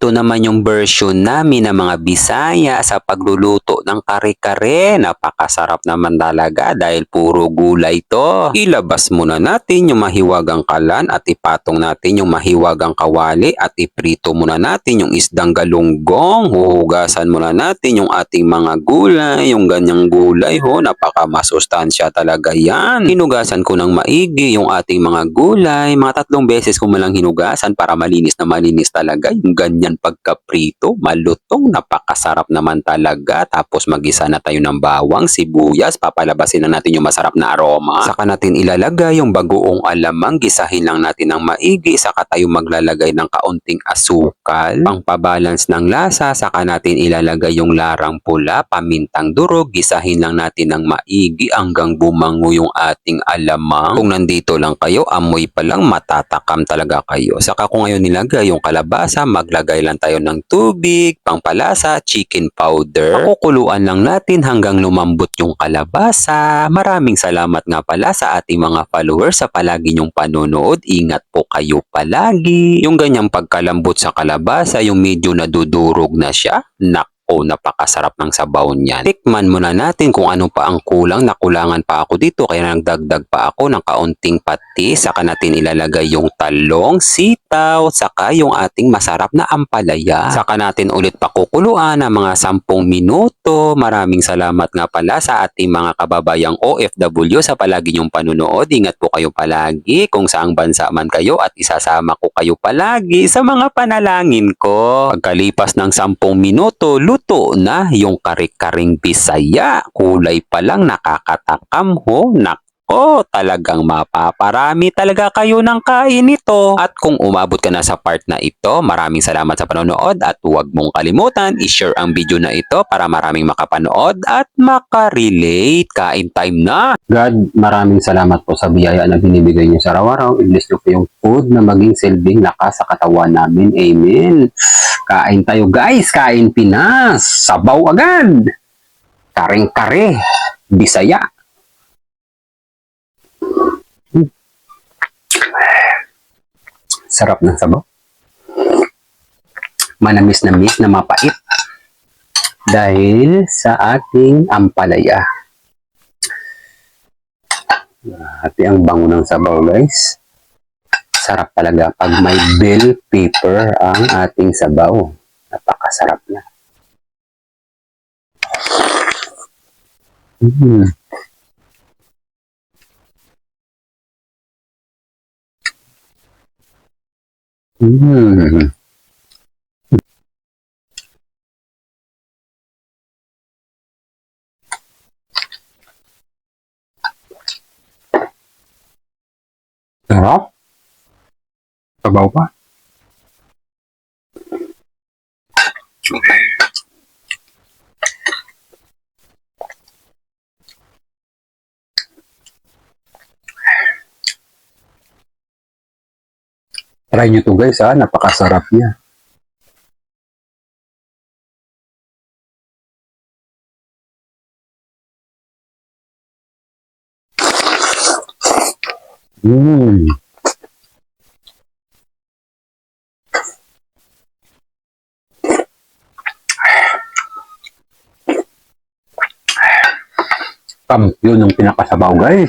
ito naman yung version namin ng mga Bisaya sa pagluluto ng kare-kare. Napakasarap naman talaga dahil puro gulay to. Ilabas muna natin yung mahiwagang kalan at ipatong natin yung mahiwagang kawali at iprito muna natin yung isdang galunggong. Huhugasan muna natin yung ating mga gulay. Yung ganyang gulay ho, napakamasustansya talaga yan. Hinugasan ko ng maigi yung ating mga gulay. Mga 3 beses ko malang hinugasan para malinis na malinis talaga. Yung ganyan pagkaprito, malutong, napakasarap naman talaga. Tapos magisa na tayo ng bawang, sibuyas, papalabasin na natin yung masarap na aroma. Saka natin ilalagay yung bagoong alamang, gisahin lang natin ng maigi. Saka tayo maglalagay ng kaunting asukal, pangpabalance ng lasa. Saka natin ilalagay yung larang pula, pamintang durog, gisahin lang natin ng maigi hanggang bumango yung ating alamang. Kung nandito lang kayo, amoy pa lang matatakam talaga kayo. Saka kung ngayon nilagay yung kalabasa, maglagay lang tayo ng tubig, pangpalasa, chicken powder. Pakukuluan lang natin hanggang lumambot yung kalabasa. Maraming salamat nga pala sa ating mga followers sa palagi nyong panonood. Ingat po kayo palagi. Yung ganyang pagkalambot sa kalabasa, yung medyo nadudurog na siya, napakasarap ng sabaw niyan. Tikman muna natin kung ano pa ang kulang. Nakulangan pa ako dito kaya nagdagdag pa ako ng kaunting patis. Saka natin ilalagay yung talong, sitaw, saka yung ating masarap na ampalaya. Saka natin ulit pakukuluan ng mga 10 minuto. Maraming salamat nga pala sa ating mga kababayang OFW sa palagi niyong panunood. Ingat po kayo palagi kung saang bansa man kayo at isasama ko kayo palagi sa mga panalangin ko. Pagkalipas ng 10 minuto, luto na yung kare-karing Bisaya. Kulay pa lang nakakatakam ho. Nako, talagang mapaparami talaga kayo ng kain ito. At kung umabot ka na sa part na ito, maraming salamat sa panonood at huwag mong kalimutan i-share ang video na ito para maraming makapanood at makarelate. Kain time na! God, maraming salamat po sa biyaya na binibigay niyo sa araw-araw. I-bless niyo po yung food na maging silbing lakas sa katawan namin. Amen. Kain tayo guys, kain Pinas, sabaw agad, karing-kare, Bisaya. Sarap ng sabaw. Manamis-namis na mapait dahil sa ating ampalaya. Hati ang bango ng sabaw guys. Sarap talaga pag may bell pepper ang ating sabaw. Napakasarap na. Sarap. Sabaw pa. Try nyo to guys ha, napakasarap niya. Yun yung pinakasabaw guys.